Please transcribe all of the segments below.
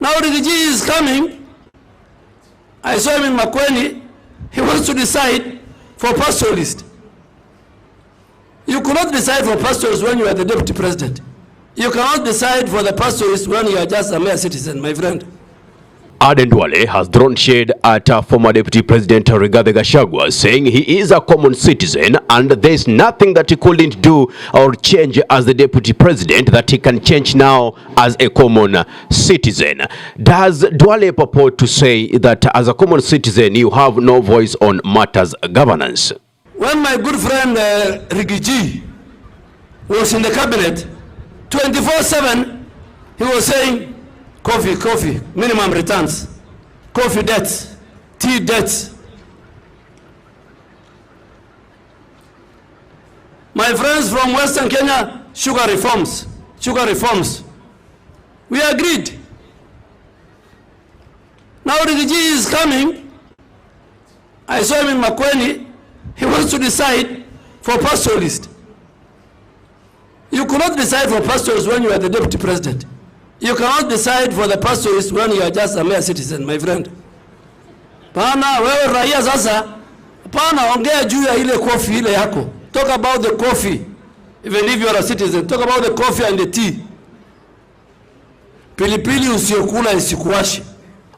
Now Rigathi is coming. I saw him in Makweni. He wants to decide for pastoralist. You cannot decide for pastors when you are the deputy president. You cannot decide for the pastoralist when you are just a mere citizen, my friend. Aden Duale has thrown shade at former Deputy President Rigathi Gachagua, saying he is a common citizen and there is nothing that he couldn't do or change as the Deputy President that he can change now as a common citizen. Does Duale purport to say that as a common citizen you have no voice on matters governance? When my good friend Rigathi was in the cabinet, 24/7 he was saying, coffee, minimum returns, coffee debts, tea debts. My friends from Western Kenya, sugar reforms. We agreed. Now Rigathi is coming. I saw him in Makweni. He wants to decide for pastoralist. You cannot decide for pastors when you are the deputy president. You cannot decide for the pastoralist when you are just a mere citizen, my friend. Pana wewe raia sasa, pana ongea juu ya ile coffee ile yako. Talk about the coffee, even if you are a citizen. Talk about the coffee and the tea. Pilipili usiyokula isikuwashi.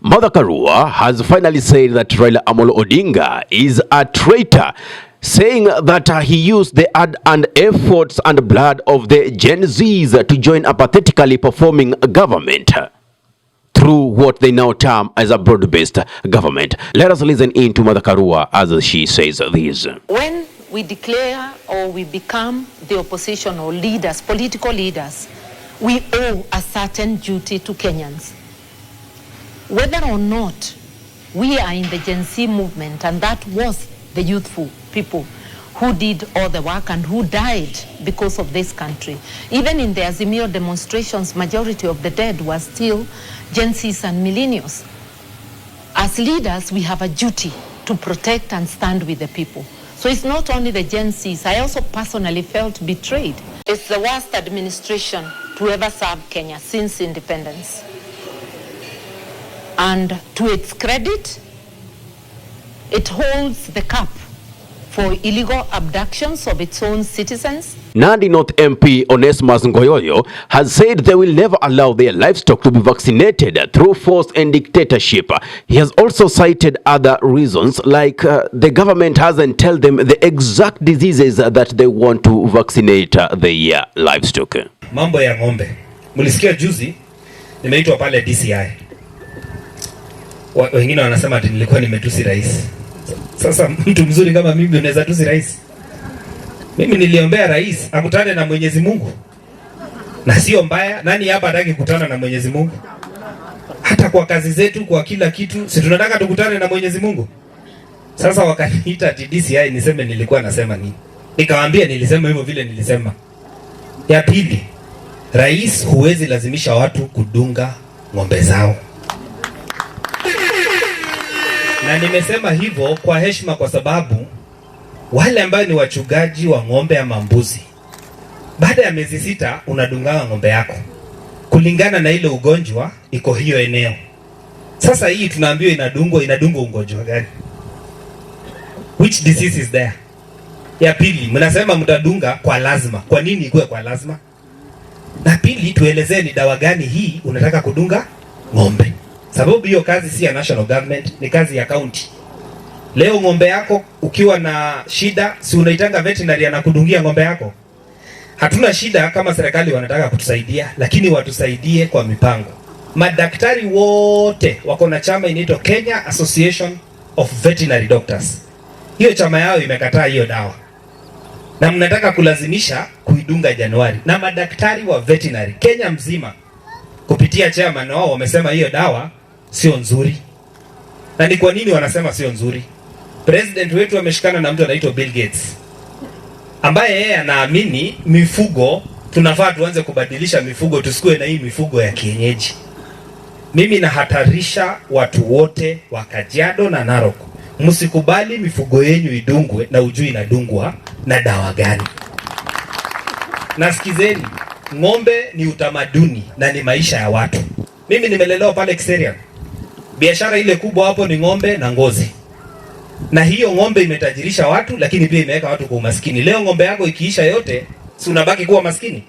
Mother Karua has finally said that Raila Amolo Odinga is a traitor, saying that he used the and efforts and blood of the Gen Zs to join a pathetically performing government through what they now term as a broad-based government. Let us listen in to Mother Karua as she says this. When we declare or we become the opposition or leaders, political leaders, we owe a certain duty to Kenyans. Whether or not we are in the Gen Z movement, and that was the youthful people who did all the work and who died because of this country. Even in the Azimio demonstrations, majority of the dead were still Gen Zs and millennials. As leaders, we have a duty to protect and stand with the people. So it's not only the Gen Zs. I also personally felt betrayed. It's the worst administration to ever serve Kenya since independence. And to its credit, it holds the cup for illegal abductions of its own citizens. Nandi North MP Onesmus Ngoyoyo has said they will never allow their livestock to be vaccinated through force and dictatorship. He has also cited other reasons, like the government hasn't told them the exact diseases that they want to vaccinate their livestock. Mambo ya ng'ombe. Mulisikia juzi nimeitwa pale DCI. Wengine wanasema ati nilikuwa nimetusi rais. Sasa mtu mzuri kama mimi unaweza tusi rais? Mimi niliombea rais akutane na Mwenyezi Mungu. Na sio mbaya, nani hapa hataki kukutana na Mwenyezi Mungu? Hata kwa kazi zetu, kwa kila kitu, si tunataka tukutane na Mwenyezi Mungu? Sasa wakaniita DCI niseme nilikuwa nasema nini? Nikawaambia nilisema hivyo vile nilisema. Ya pili, rais huwezi lazimisha watu kudunga ng'ombe zao. Na nimesema hivyo kwa heshima kwa sababu wale ambao ni wachungaji wa ng'ombe ama mbuzi, baada ya miezi 6 unadunga ng'ombe yako kulingana na ile ugonjwa iko hiyo eneo. Sasa hii tunaambiwa inadungwa ugonjwa gani? Which disease is there? Ya pili, mnasema mtadunga kwa lazima. Kwa nini ikuwe kwa lazima? Na pili, tuelezeni dawa gani hii unataka kudunga ng'ombe? Sababu hiyo kazi si ya national government, ni kazi ya county. Leo ng'ombe yako ukiwa na shida, si unaitanga veterinary anakudungia ng'ombe yako? Hatuna shida kama serikali wanataka kutusaidia, lakini watusaidie kwa mipango. Madaktari wote wako na chama inaitwa Kenya Association of Veterinary Doctors. Hiyo chama yao imekataa hiyo dawa. Na mnataka kulazimisha kuidunga Januari. Na madaktari wa veterinary Kenya mzima kupitia chairman wao wamesema hiyo dawa sio nzuri. Na ni kwa nini wanasema sio nzuri? President wetu ameshikana na mtu anaitwa Bill Gates, ambaye yeye anaamini mifugo tunafaa tuanze kubadilisha mifugo, tusikue na hii mifugo ya kienyeji. Mimi nahatarisha watu wote wa Kajiado na Narok, msikubali mifugo yenu idungwe na ujui inadungwa na dawa gani. Nasikizeni, ng'ombe ni utamaduni na ni maisha ya watu. Mimi nimelelewa pale Kiserian. Biashara ile kubwa hapo ni ng'ombe na ngozi. Na hiyo ng'ombe imetajirisha watu, lakini pia imeweka watu kwa umaskini. Leo ng'ombe yako ikiisha yote, si unabaki kuwa maskini?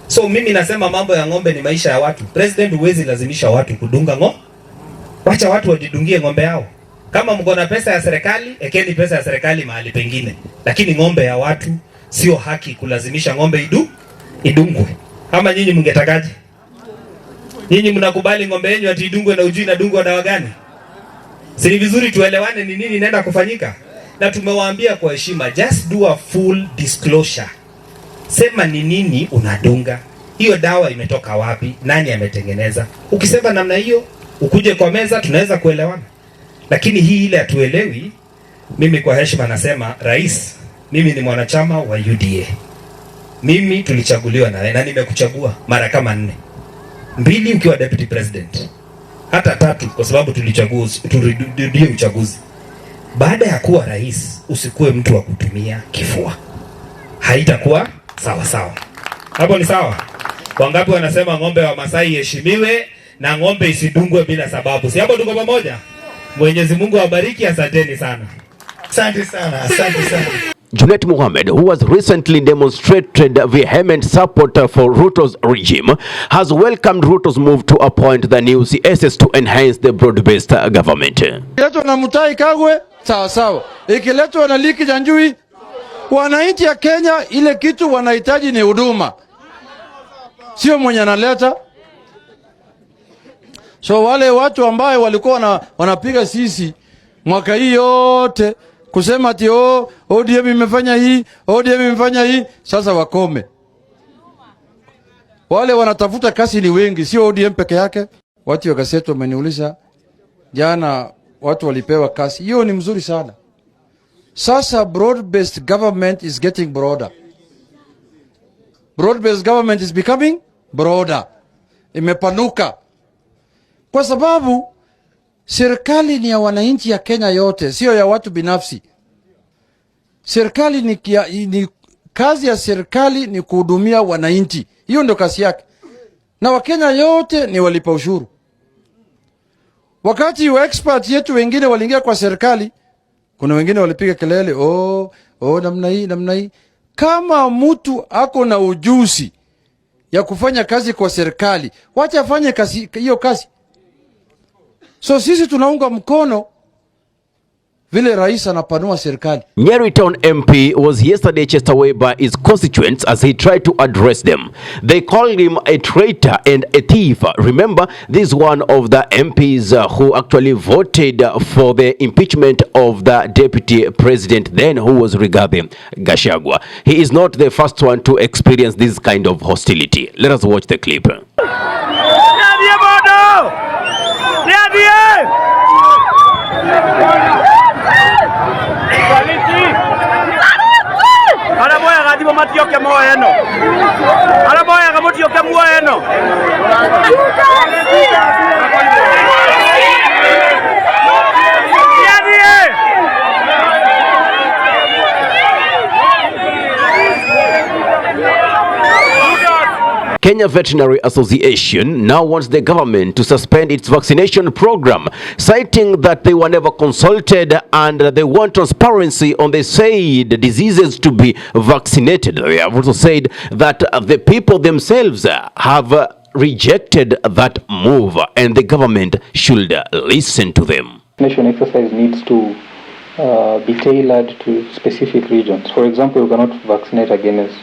So mimi nasema mambo ya ng'ombe ni maisha ya watu. President, huwezi lazimisha watu kudunga ng'ombe. Wacha watu wajidungie ng'ombe yao. Kama mko na pesa ya serikali, ekeni pesa ya serikali mahali pengine. Lakini ng'ombe ya watu sio haki kulazimisha ng'ombe idungwe. Kama nyinyi mngetakaje? Nyinyi mnakubali ng'ombe yenu ati idungwe na ujui na dungwa dawa gani? Si ni vizuri tuelewane ni nini inaenda kufanyika? Na tumewaambia kwa heshima, just do a full disclosure. Sema ni nini unadunga. Hiyo dawa imetoka wapi? Nani ametengeneza? Ukisema namna hiyo, ukuje kwa meza tunaweza kuelewana. Lakini hii ile hatuelewi. Mimi kwa heshima nasema, Rais, mimi ni mwanachama wa UDA. Mimi tulichaguliwa na nimekuchagua mara kama 4. 2 ukiwa deputy president. Hata 3 kwa sababu turudie uchaguzi. Baada ya kuwa rais, usikue mtu wa kutumia kifua. Haitakuwa sawa sawa. Hapo ni sawa? Wangapi wanasema ng'ombe wa Masai heshimiwe na ng'ombe isidungwe bila sababu? Si hapo tuko pamoja? Mwenyezi Mungu awabariki, asanteni sana. Asante sana, asante sana. Junet Mohammed, who has recently demonstrated vehement support for Ruto's regime, has welcomed Ruto's move to appoint the new CSS to enhance the broad-based government. Ikiletwa na Mutai Kagwe, sawa sawa. Ikiletwa na Liki Janjui, wananchi ya Kenya ile kitu wanahitaji ni huduma. Sio mwenye analeta. So wale watu ambao walikuwa wanapiga sisi mwaka hii yote kusema ati ODM imefanya hii, ODM imefanya hii, sasa wakome. Wale wanatafuta kasi ni wengi, sio ODM peke yake. Watu wa gazeti wameniuliza jana, watu walipewa kasi. Hiyo ni mzuri sana. Sasa broad-based government is getting broader. Broad-based government is becoming broader. Imepanuka. Kwa sababu serikali ni ya wananchi ya Kenya yote, sio ya watu binafsi. Serikali ni kazi ya serikali ni kuhudumia wananchi. Hiyo ndio kazi yake. Na Wakenya yote ni walipa ushuru. Wakati wa expert yetu wengine waliingia kwa serikali, kuna wengine walipiga kelele, namna hii. Kama mtu ako na ujuzi ya kufanya kazi kwa serikali, wacha afanye kazi hiyo kazi. So sisi tunaunga mkono vile rais anapanua serikali. Nyeri Town MP was yesterday chased away by his constituents as he tried to address them. They called him a traitor and a thief. Remember, this is one of the MPs who actually voted for the impeachment of the deputy president then, who was Rigathi Gachagua. He is not the first one to experience this kind of hostility. Let us watch the clip. Kenya Veterinary Association now wants the government to suspend its vaccination program, citing that they were never consulted and they want transparency on the said diseases to be vaccinated. They have also said that the people themselves have rejected that move and the government should listen to them. Vaccination exercise needs to be tailored to specific regions. For example, you cannot vaccinate against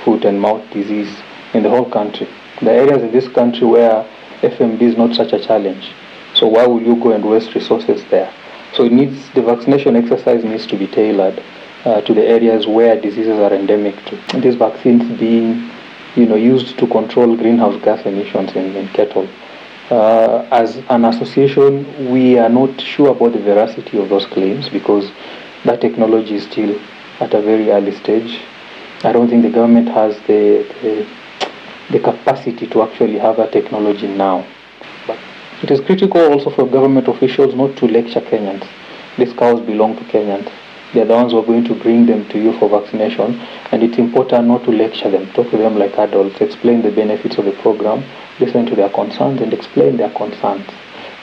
foot and mouth disease in the whole country. There are areas in this country where FMD is not such a challenge. So why will you go and waste resources there? So the vaccination exercise needs to be tailored to the areas where diseases are endemic to. These vaccines being used to control greenhouse gas emissions in cattle. As an association, we are not sure about the veracity of those claims because that technology is still at a very early stage. I don't think the government has the capacity to actually have a technology now. But it is critical also for government officials not to lecture Kenyans. These cows belong to Kenyans. They are the ones who are going to bring them to you for vaccination, and And it's important not to lecture them, talk to them like adults, explain the benefits of the program, listen to their concerns and explain their concerns.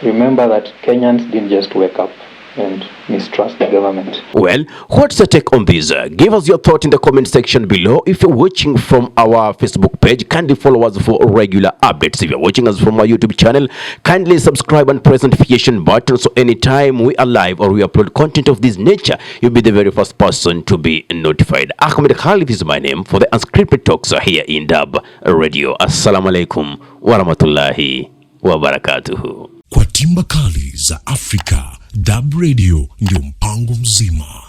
Remember that Kenyans didn't just wake up and mistrust the government. Well, what's your take on this? Give us your thought in the comment section below. If you're watching from our Facebook page, kindly follow us for regular updates. If you're watching us from our YouTube channel, kindly subscribe and press the notification button so anytime we are live or we upload content of this nature, you'll be the very first person to be notified. Ahmed Khalif is my name for the Unscripted Talks here in Durb Radio. Assalamu alaikum wa rahmatullahi wa barakatuhu. Kwa timba kali za Afrika, Durb Radio ndio mpango mzima.